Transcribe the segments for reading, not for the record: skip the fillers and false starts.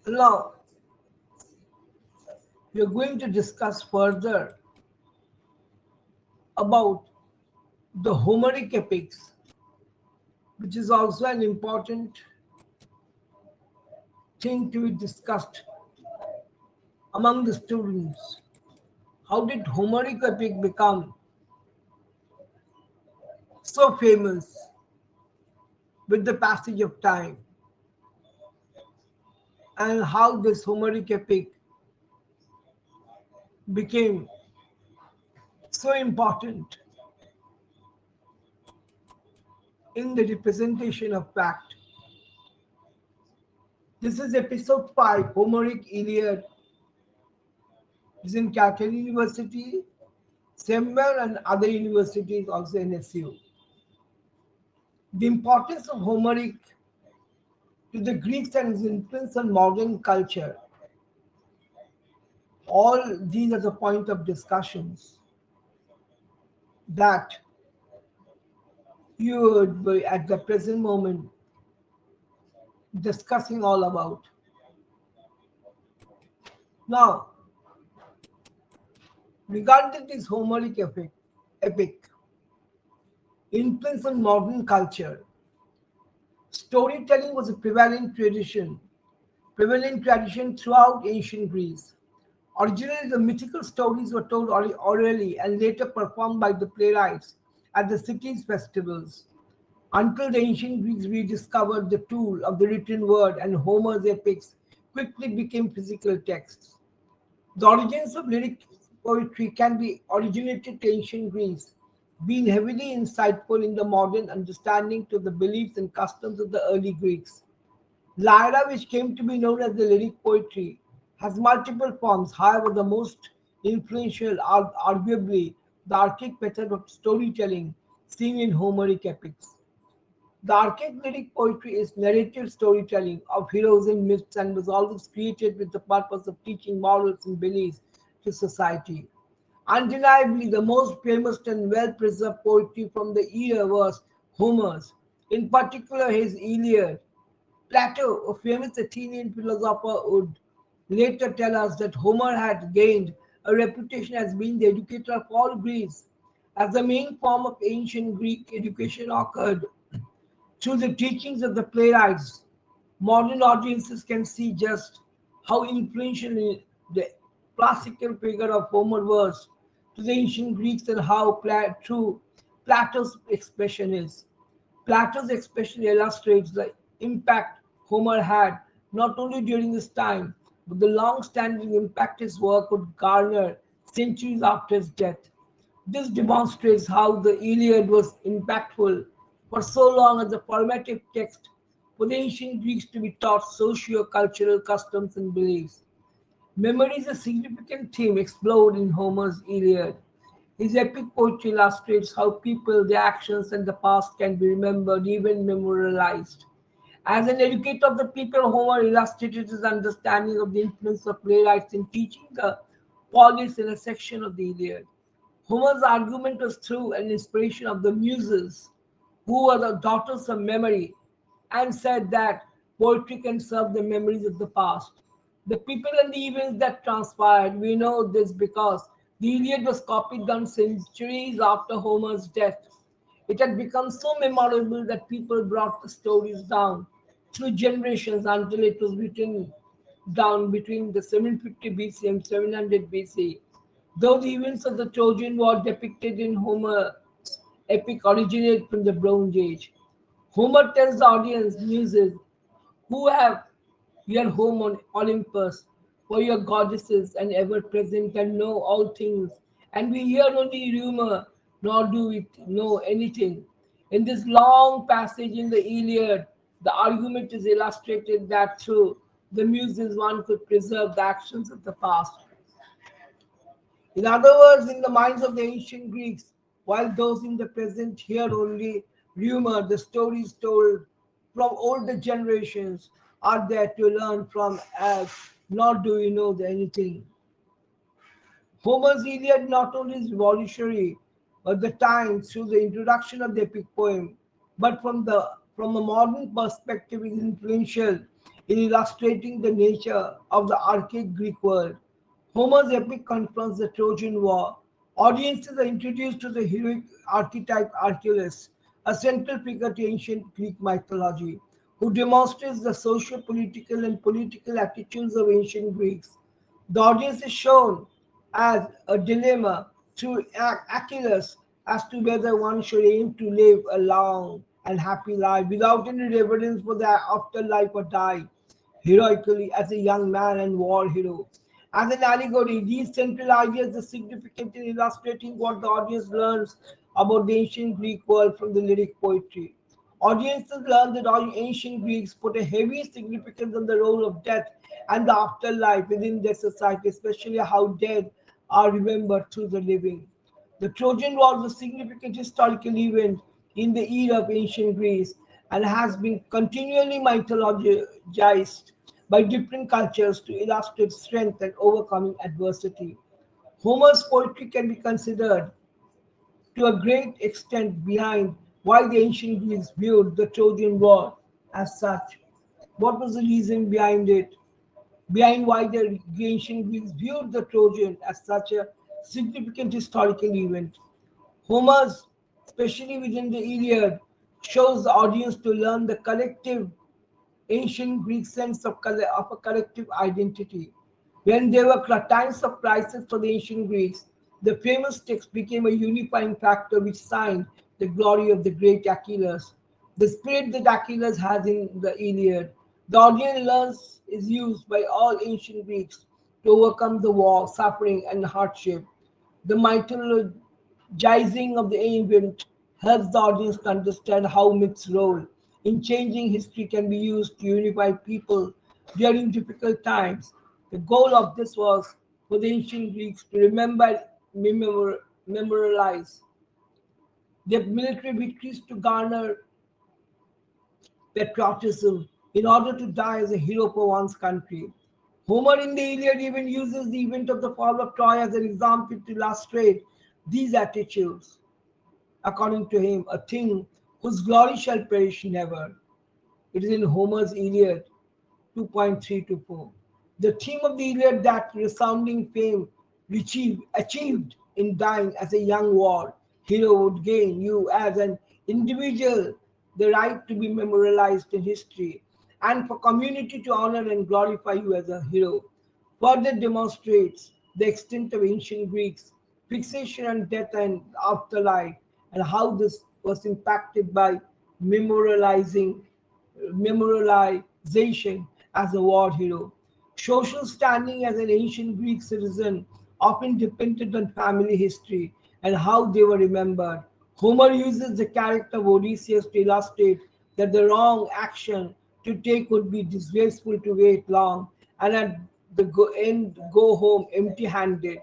Now, we are going to discuss further about the Homeric epics, which is also an important thing to be discussed among the students. How did Homeric epic become so famous with the passage of time, and how this Homeric epic became so important in the representation of fact. This is episode 5, Homeric Iliad. This is in Calcutta University, Sember and other universities also in SU. The importance of Homeric to the Greeks and its influence on modern culture. All these are the point of discussions that you would be at the present moment discussing all about. Now, regarding this Homeric epic influence on modern culture, storytelling was a prevalent tradition throughout ancient Greece. Originally, the mythical stories were told orally and later performed by the playwrights at the city's festivals. Until the ancient Greeks rediscovered the tool of the written word and Homer's epics quickly became physical texts. The origins of lyric poetry can be originated to ancient Greece, being heavily insightful in the modern understanding to the beliefs and customs of the early Greeks. Lyra, which came to be known as the lyric poetry, has multiple forms. However, the most influential are arguably the archaic method of storytelling seen in Homeric epics. The archaic lyric poetry is narrative storytelling of heroes and myths and was always created with the purpose of teaching morals and beliefs to society. Undeniably, the most famous and well preserved poetry from the era was Homer's, in particular his Iliad. Plato, a famous Athenian philosopher, would later tell us that Homer had gained a reputation as being the educator of all Greece, as the main form of ancient Greek education occurred through the teachings of the playwrights. Modern audiences can see just how influential the classical figure of Homer was to the ancient Greeks and how true Plato's expression is. Plato's expression illustrates the impact Homer had not only during his time, but the long standing impact his work would garner centuries after his death. This demonstrates how the Iliad was impactful for so long as a formative text for the ancient Greeks to be taught socio-cultural customs and beliefs. Memory is a significant theme explored in Homer's Iliad. His epic poetry illustrates how people, their actions, and the past can be remembered, even memorialized. As an educator of the people, Homer illustrated his understanding of the influence of playwrights in teaching the polis in a section of the Iliad. Homer's argument was through an inspiration of the Muses, who were the daughters of memory, and said that poetry can serve the memories of the past. The people and the events that transpired, we know this because the Iliad was copied down centuries after Homer's death. It had become so memorable that people brought the stories down through generations until it was written down between the 750 BC and 700 BC. Though the events of the Trojan War depicted in Homer's epic originate from the Bronze Age, Homer tells the audience, Muses, who have your home on Olympus, for your goddesses and ever present and know all things, and we hear only rumor, nor do we know anything. In this long passage in the Iliad, the argument is illustrated that through the Muses one could preserve the actions of the past. In other words, in the minds of the ancient Greeks, while those in the present hear only rumor, the stories told from older generations are there to learn from as nor do we know anything. Homer's Iliad not only is revolutionary at the time through the introduction of the epic poem, but from the from a modern perspective, is influential in illustrating the nature of the archaic Greek world. Homer's epic confronts the Trojan War. Audiences are introduced to the heroic archetype Hercules, a central figure to ancient Greek mythology, who demonstrates the social, political, and political attitudes of ancient Greeks. The audience is shown as a dilemma through Achilles as to whether one should aim to live a long and happy life without any reverence for the afterlife or die heroically as a young man and war hero. As an allegory, these central ideas are significant in illustrating what the audience learns about the ancient Greek world from the lyric poetry. Audiences learn that all ancient Greeks put a heavy significance on the role of death and the afterlife within their society, especially how dead are remembered through the living. The Trojan War was a significant historical event in the era of ancient Greece and has been continually mythologized by different cultures to illustrate strength and overcoming adversity. Homer's poetry can be considered to a great extent behind why the ancient Greeks viewed the Trojan War as such. What was the reason behind it? Behind why the ancient Greeks viewed the Trojan as such a significant historical event. Homer's, especially within the Iliad, shows the audience to learn the collective ancient Greek sense of a collective identity. When there were times of crisis for the ancient Greeks, the famous text became a unifying factor which signed the glory of the great Achilles. The spirit that Achilles has in the Iliad, the audience learns is used by all ancient Greeks to overcome the war, suffering, and hardship. The mythologizing of the event helps the audience to understand how myth's role in changing history can be used to unify people during difficult times. The goal of this was for the ancient Greeks to memorialize their military victories to garner patriotism in order to die as a hero for one's country. Homer in the Iliad even uses the event of the fall of Troy as an example to illustrate these attitudes. According to him, a thing whose glory shall perish never. It is in Homer's Iliad 2.3 to 4. The theme of the Iliad that resounding fame achieved in dying as a young war hero would gain you as an individual the right to be memorialized in history and for community to honor and glorify you as a hero further demonstrates the extent of ancient Greeks' fixation on death and afterlife and how this was impacted by memorializing memorialization as a war hero. Social standing as an ancient Greek citizen often depended on family history and how they were remembered. Homer uses the character of Odysseus to illustrate that the wrong action to take would be disgraceful to wait long and at the end go home empty handed.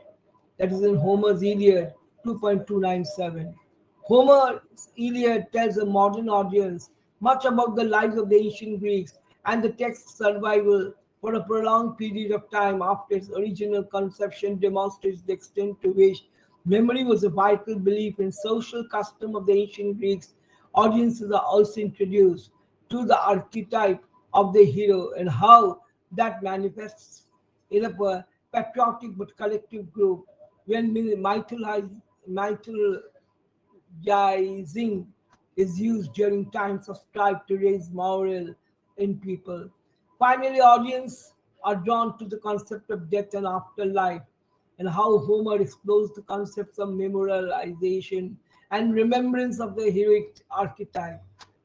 That is in Homer's Iliad 2.297. Homer's Iliad tells a modern audience much about the lives of the ancient Greeks and the text's survival for a prolonged period of time after its original conception demonstrates the extent to which memory was a vital belief in social custom of the ancient Greeks. Audiences are also introduced to the archetype of the hero and how that manifests in a patriotic but collective group when mythologizing is used during times of strife to raise morale in people. Finally, audience are drawn to the concept of death and afterlife and how Homer explores the concepts of memorialization and remembrance of the heroic archetype.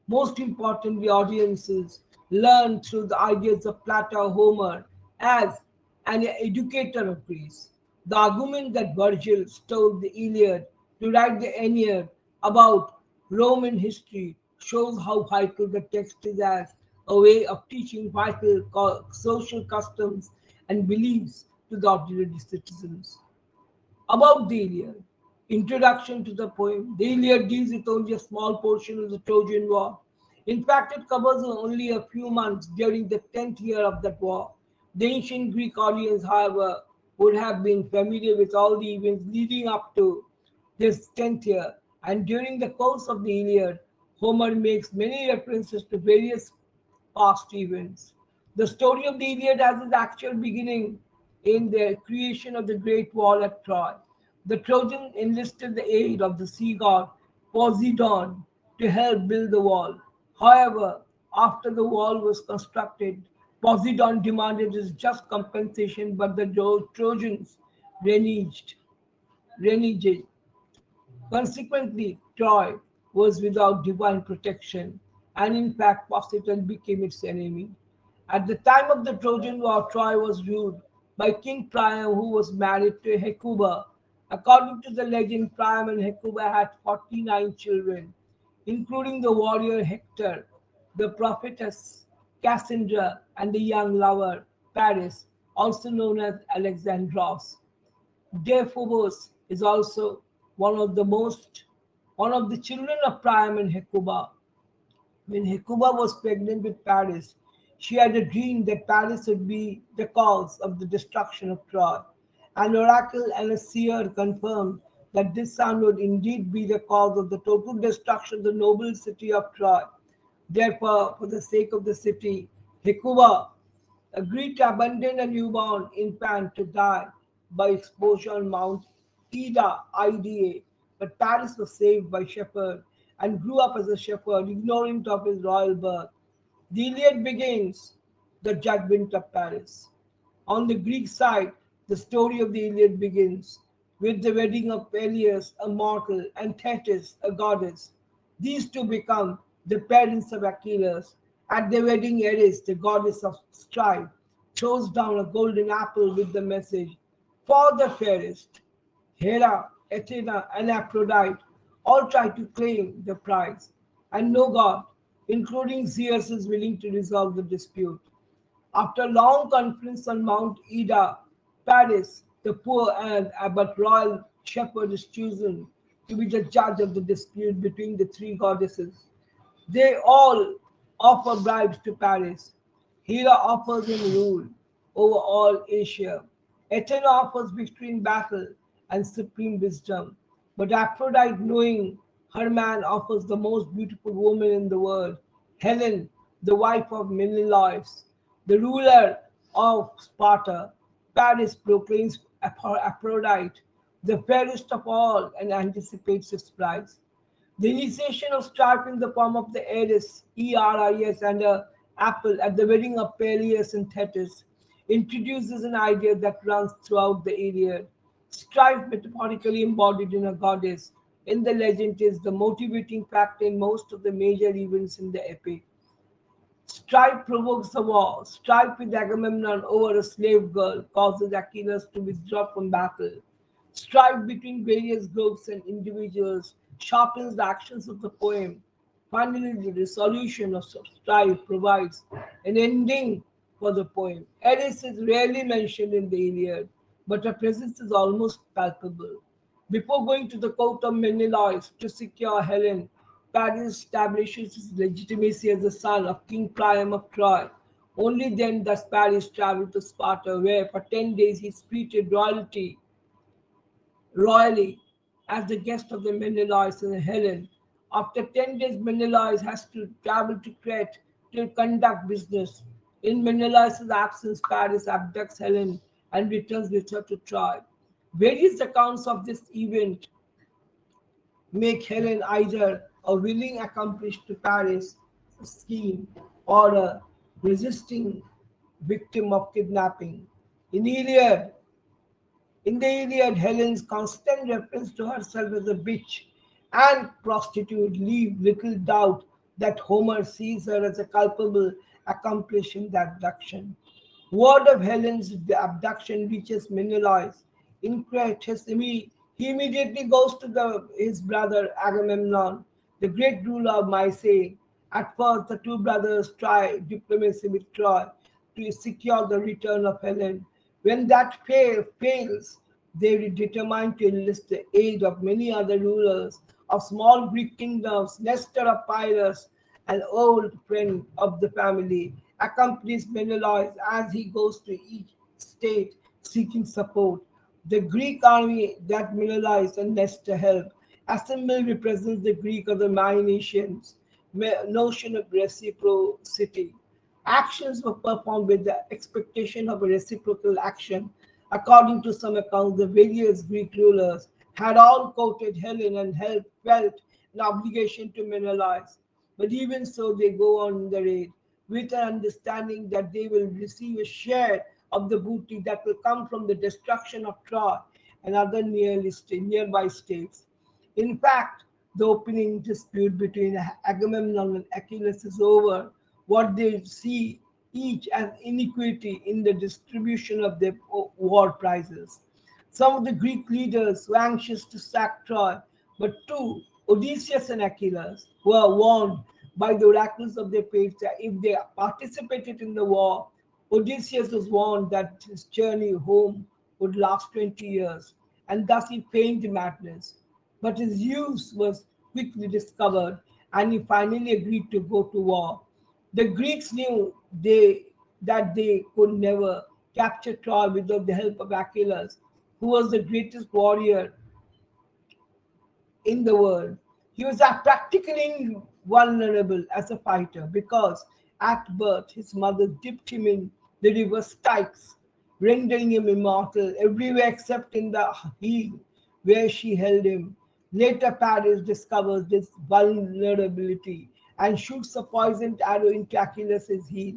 Most importantly, audiences learn through the ideas of Plato Homer as an educator of Greece. The argument that Virgil stole the Iliad to write the Aeneid about Roman history shows how vital the text is as a way of teaching vital social customs and beliefs to the ordinary citizens. About the Iliad. Introduction to the poem. The Iliad deals with only a small portion of the Trojan War. In fact, it covers only a few months during the 10th year of that war. The ancient Greek audience, however, would have been familiar with all the events leading up to this 10th year, and during the course of the Iliad, Homer makes many references to various past events. The story of the Iliad has its actual beginning in the creation of the Great Wall at Troy. The Trojans enlisted the aid of the sea god Poseidon to help build the wall. However, after the wall was constructed, Poseidon demanded his just compensation, but the Trojans reneged. reneged. Consequently, Troy was without divine protection, and in fact, Poseidon became its enemy. At the time of the Trojan War, Troy was ruled by King Priam, who was married to Hecuba. According to the legend, Priam and Hecuba had 49 children, including the warrior Hector, the prophetess Cassandra, and the young lover Paris, also known as Alexandros. Deiphobos is also one of the most one of the children of Priam and Hecuba. When Hecuba was pregnant with Paris, she had a dream that Paris would be the cause of the destruction of Troy. An oracle and a seer confirmed that this son would indeed be the cause of the total destruction of the noble city of Troy. Therefore, for the sake of the city, Hecuba agreed to abandon a newborn infant to die by exposure on Mount Ida, but Paris was saved by shepherd and grew up as a shepherd, ignorant of his royal birth. The Iliad begins the judgment of Paris. On the Greek side, the story of the Iliad begins with the wedding of Peleus, a mortal, and Thetis, a goddess. These two become the parents of Achilles. At the wedding, Eris, the goddess of strife, throws down a golden apple with the message, "For the fairest." Hera, Athena, and Aphrodite all try to claim the prize, and no god, including Zeus, is willing to resolve the dispute. After a long conference on Mount Ida, Paris, the poor and but royal shepherd, is chosen to be the judge of the dispute between the three goddesses. They all offer bribes to Paris. Hera offers him rule over all Asia. Athena offers victory in battle and supreme wisdom. But Aphrodite, knowing her man, offers the most beautiful woman in the world, Helen, the wife of Menelaus, the ruler of Sparta. Paris proclaims Aphrodite the fairest of all and anticipates its prize. The initiation of strife in the form of the Eris, and a apple at the wedding of Peleus and Thetis introduces an idea that runs throughout the Iliad. Strife, metaphorically embodied in a goddess, in the legend is the motivating factor in most of the major events in the epic. Strife provokes a war. Strife with Agamemnon over a slave girl causes Achilles to withdraw from battle. Strife between various groups and individuals sharpens the actions of the poem. Finally, the resolution of strife provides an ending for the poem. Eris is rarely mentioned in the Iliad, but her presence is almost palpable. Before going to the court of Menelaus to secure Helen, Paris establishes his legitimacy as the son of King Priam of Troy. Only then does Paris travel to Sparta, where for 10 days he is treated royally as the guest of the Menelaus and Helen. After 10 days, Menelaus has to travel to Crete to conduct business. In Menelaus' absence, Paris abducts Helen and returns with her to Troy. Various accounts of this event make Helen either a willing accomplice to Paris' scheme or a resisting victim of kidnapping. In Iliad, in the Iliad, Helen's constant reference to herself as a bitch and prostitute leave little doubt that Homer sees her as a culpable accomplice in the abduction. Word of Helen's abduction reaches Menelaus. In Crete, he immediately goes to his brother Agamemnon, the great ruler of Mycenae. At first, the two brothers try diplomacy with Troy to secure the return of Helen. When that fails, they determine to enlist the aid of many other rulers of small Greek kingdoms. Nestor of Pyrrhus, an old friend of the family, accompanies Menelaus as he goes to each state seeking support. The Greek army that Menelaus and Nestor help assemble represents the Greek of the Mycenaeans. notion of reciprocity. Actions were performed with the expectation of a reciprocal action. According to some accounts, the various Greek rulers had all courted Helen and felt an obligation to Menelaus. But even so, they go on the raid with an understanding that they will receive a share of the booty that will come from the destruction of Troy and other nearby states. In fact, the opening dispute between Agamemnon and Achilles is over what they see each as inequity in the distribution of their war prizes. Some of the Greek leaders were anxious to sack Troy, but two, Odysseus and Achilles, were warned by the oracles of their fates that if they participated in the war, Odysseus was warned that his journey home would last 20 years, and thus he feigned madness. But his use was quickly discovered, and he finally agreed to go to war. The Greeks knew that they could never capture Troy without the help of Achilles, who was the greatest warrior in the world. He was practically vulnerable as a fighter because at birth his mother dipped him in the river Styx, rendering him immortal everywhere except in the heel where she held him. Later, Paris discovers this vulnerability and shoots a poisoned arrow into Achilles' heel.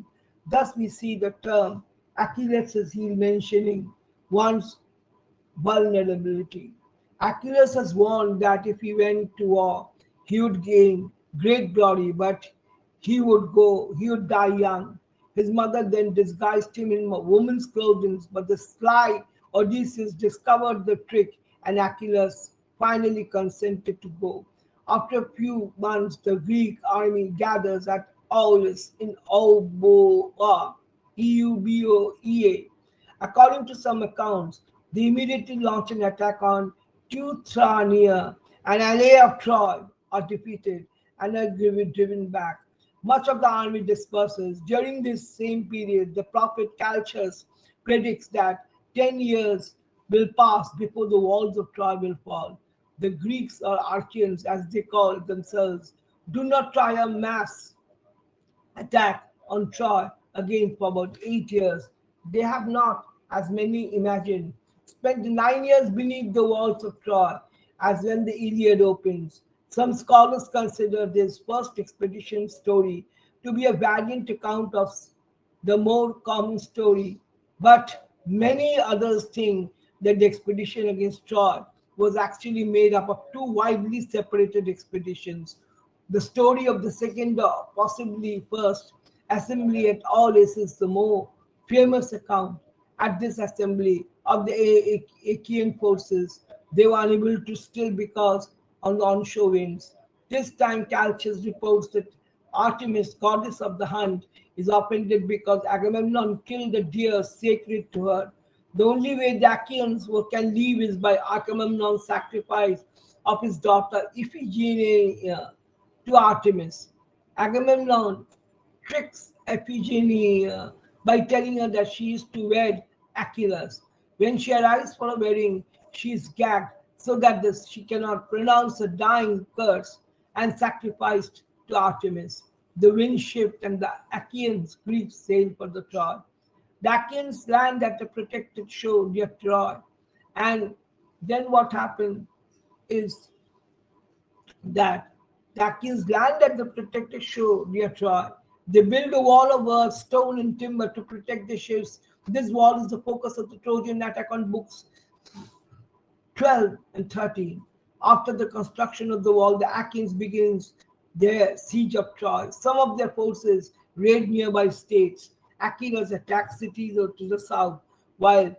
Thus, we see the term Achilles' heel mentioning one's vulnerability. Achilles has warned that if he went to war, he would gain great glory, but he would die young. His mother then disguised him in a woman's clothing, but the sly Odysseus discovered the trick, and Achilles finally consented to go. After a few months, the Greek army gathers at Aulis in Euboea, Euboea. According to some accounts, they immediately launch an attack on Teutrania, and ally of Troy are defeated and are driven back. Much of the army disperses. During this same period, the prophet Calchas predicts that 10 years will pass before the walls of Troy will fall. The Greeks, or Archeans as they call themselves, do not try a mass attack on Troy again for about 8 years. They have not, as many imagine, spent 9 years beneath the walls of Troy, as when the Iliad opens. Some scholars consider this first expedition story to be a variant account of the more common story, but many others think that the expedition against Troy was actually made up of two widely separated expeditions. The story of the second, or possibly first, assembly at Aulis is the more famous account. At this assembly of the Achaean forces, they were unable to still because on the onshore winds. This time, Calchas reports that Artemis, goddess of the hunt, is offended because Agamemnon killed a deer sacred to her. The only way the Achaeans can leave is by Agamemnon's sacrifice of his daughter Iphigenia to Artemis. Agamemnon tricks Iphigenia by telling her that she is to wed Achilles. When she arrives for a wedding, she is gagged so that she cannot pronounce a dying curse and sacrificed to Artemis. The wind shift and the Achaeans Greeks sail for the Troy. The Achaeans land at the protected shore near Troy. And then what happened is that the Achaeans land at the protected shore near Troy. They build a wall of earth, stone, and timber to protect the ships. This wall is the focus of the Trojan attack on books 12 and 13. After the construction of the wall, the Achaeans begins their siege of Troy. Some of their forces raid nearby states. Achilles attacks cities to the south, while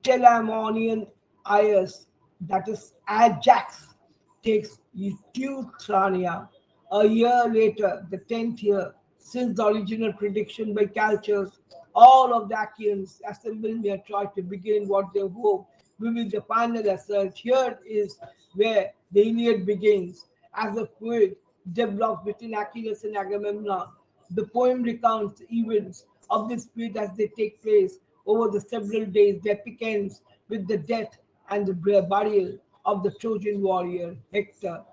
Telamonian Aias, that is Ajax, takes Teutrania. A year later, the 10th year, since the original prediction by Calchas, all of the Achaeans assemble near Troy to begin what they hope will be the final assault. Here is where the Iliad begins, as a fluid develops between Achilles and Agamemnon. The poem recounts the events of this feud as they take place over the several days. The epic ends with the death and the burial of the Trojan warrior Hector.